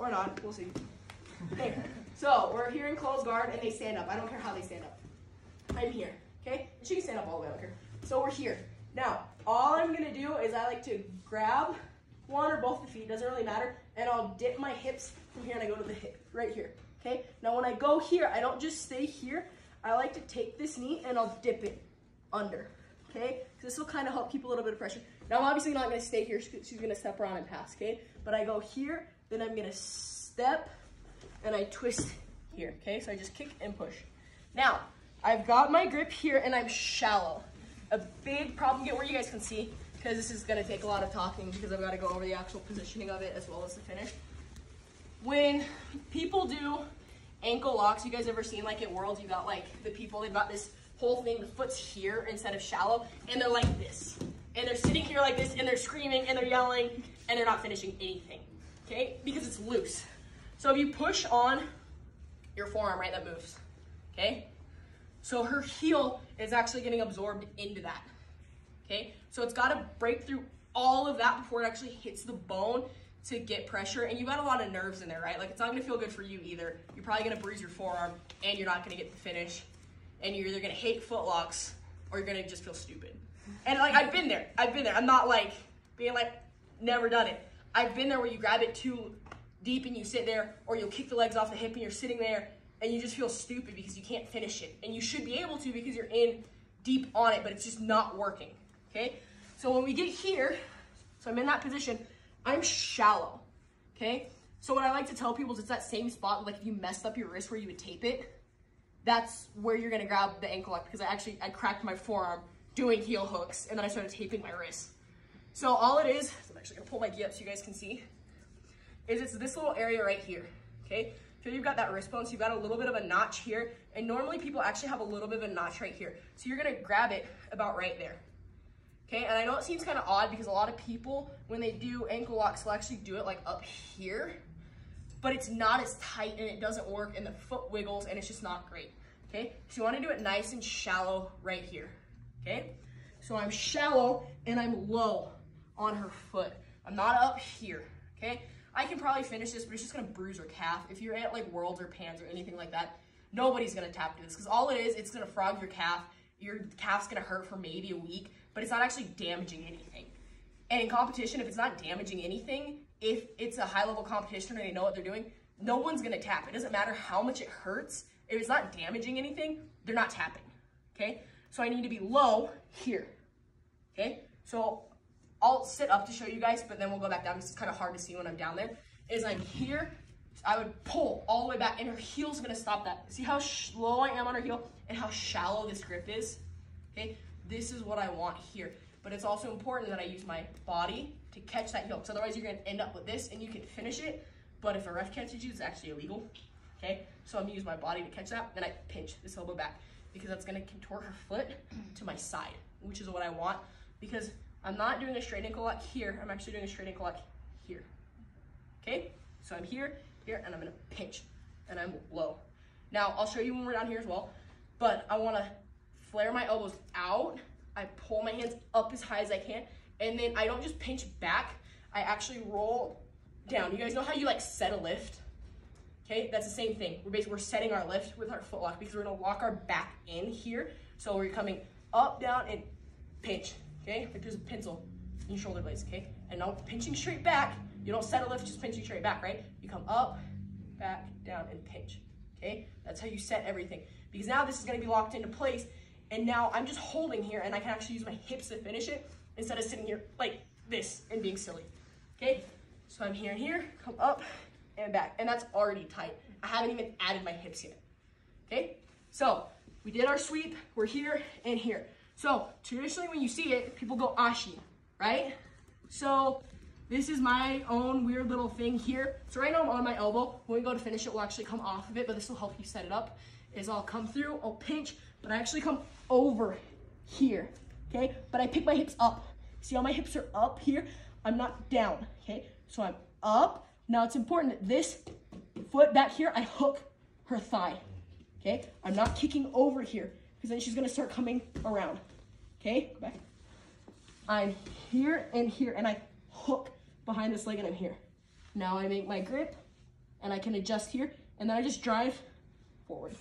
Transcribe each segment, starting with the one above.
Or not, we'll see. Okay, so we're here in closed guard and they stand up. I don't care how they stand up. I'm here, okay? And she can stand up all the way, I don't care. So we're here. Now, all I'm gonna do is I like to grab one or both the feet, doesn't really matter, and I'll dip my hips from here and I go to the hip, right here, okay? Now when I go here, I don't just stay here. I like to take this knee and I'll dip it under, okay? This will kind of help keep a little bit of pressure. Now I'm obviously not gonna stay here, she's gonna step around and pass, okay? But I go here, then I'm gonna step, and I twist here, okay? So I just kick and push. Now, I've got my grip here and I'm shallow. A big problem, get where you guys can see, because this is gonna take a lot of talking because I've gotta go over the actual positioning of it as well as the finish. When people do ankle locks, you guys ever seen like at Worlds, you got like the people, they've got this whole thing, the foot's here instead of shallow, and they're like this. And they're sitting here like this, and they're screaming, and they're yelling, and they're not finishing anything, okay? Because it's loose. So if you push on your forearm, right, that moves, okay? So her heel is actually getting absorbed into that, okay? So it's gotta break through all of that before it actually hits the bone to get pressure. And you got a lot of nerves in there, right? Like it's not gonna feel good for you either. You're probably gonna bruise your forearm and you're not gonna get the finish. And you're either gonna hate foot locks or you're gonna just feel stupid. And like, I've been there. I'm not like being like, never done it. I've been there where you grab it too deep and you sit there, or you'll kick the legs off the hip and you're sitting there and you just feel stupid because you can't finish it. And you should be able to because you're in deep on it, but it's just not working, okay? So when we get here, so I'm in that position, I'm shallow, okay? So what I like to tell people is it's that same spot, like if you messed up your wrist where you would tape it, that's where you're gonna grab the ankle lock, because I cracked my forearm doing heel hooks and then I started taping my wrist. So all it is I'm actually gonna pull my gi up so you guys can see, is it's this little area right here, okay? So you've got that wrist bone, so you've got a little bit of a notch here, and normally people actually have a little bit of a notch right here. So you're gonna grab it about right there, okay? And I know it seems kind of odd because a lot of people, when they do ankle locks, will actually do it like up here, but it's not as tight and it doesn't work and the foot wiggles and it's just not great, okay? So you wanna do it nice and shallow right here, okay? So I'm shallow and I'm low on her foot. I'm not up here, okay? I can probably finish this, but it's just gonna bruise her calf. If you're at like Worlds or Pans or anything like that, nobody's gonna tap to this, because all it is, it's gonna frog your calf. Your calf's gonna hurt for maybe a week, but it's not actually damaging anything. And in competition, if it's not damaging anything, if it's a high-level competition and they know what they're doing, no one's gonna tap. It doesn't matter how much it hurts. If it's not damaging anything, they're not tapping, okay? So I need to be low here, okay? So I'll sit up to show you guys, but then we'll go back down because it's kind of hard to see when I'm down there. Is I'm here, so I would pull all the way back and her heel's gonna stop that. See how low I am on her heel and how shallow this grip is? Okay, this is what I want here. But it's also important that I use my body to catch that heel, because otherwise you're gonna end up with this and you can finish it, but if a ref catches you, it's actually illegal, okay? So I'm gonna use my body to catch that, then I pinch this elbow back, because that's gonna contort her foot to my side, which is what I want, because I'm not doing a straight ankle lock here, I'm actually doing a straight ankle lock here, okay? So I'm here, and I'm gonna pinch, and I'm low. Now, I'll show you when we're down here as well, but I wanna flare my elbows out, I pull my hands up as high as I can, and then I don't just pinch back, I actually roll down. You guys know how you like set a lift? Okay, that's the same thing. We're setting our lift with our foot lock, because we're gonna lock our back in here. So we're coming up, down, and pinch. Okay, like there's a pencil in your shoulder blades, okay? And now pinching straight back, you don't set a lift, just pinching straight back, right? You come up, back, down, and pinch, okay? That's how you set everything. Because now this is gonna be locked into place, and now I'm just holding here, and I can actually use my hips to finish it, instead of sitting here like this and being silly, okay? So I'm here and here, come up and back, and that's already tight. I haven't even added my hips yet, okay? So we did our sweep, we're here and here. So traditionally when you see it, people go ashi, right? So this is my own weird little thing here. So right now I'm on my elbow. When we go to finish it, we'll actually come off of it, but this will help you set it up, is I'll come through, I'll pinch, but I actually come over here, okay? But I pick my hips up. See how my hips are up here? I'm not down, okay? So I'm up. Now it's important that this foot back here, I hook her thigh, okay? I'm not kicking over here, because then she's gonna start coming around, okay? Go back. I'm here, and I hook behind this leg, and I'm here. Now I make my grip, and I can adjust here, and then I just drive forward.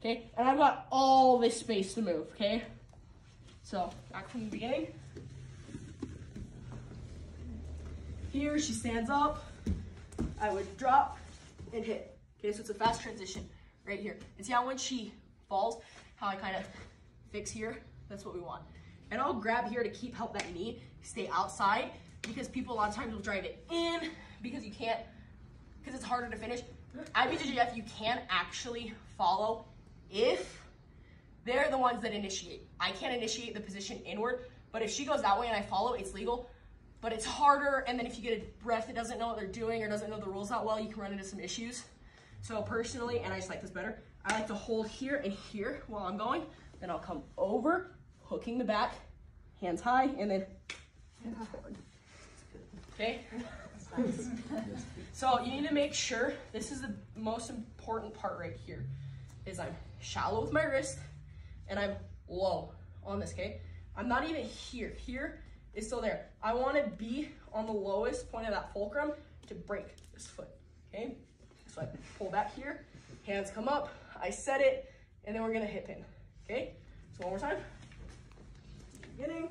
Okay, and I've got all this space to move, okay? So, back from the beginning. Here, she stands up. I would drop and hit. Okay, so it's a fast transition right here. And see how when she falls, how I kind of fix here? That's what we want. And I'll grab here to help that knee stay outside, because people a lot of times will drive it in because you can't, because it's harder to finish. IBJJF, you can actually follow if they're the ones that initiate. I can't initiate the position inward, but if she goes that way and I follow, it's legal. But it's harder, and then if you get a ref that doesn't know what they're doing or doesn't know the rules that well, you can run into some issues. So personally, and I just like this better, I like to hold here and here while I'm going. Then I'll come over, hooking the back, hands high, and then forward. Okay? So you need to make sure, this is the most important part right here, is I'm shallow with my wrist, and I'm low on this, okay? I'm not even here. Here is still there. I want to be on the lowest point of that fulcrum to break this foot, okay? So I pull back here, hands come up, I set it, and then we're gonna hip in, okay? So one more time. Beginning.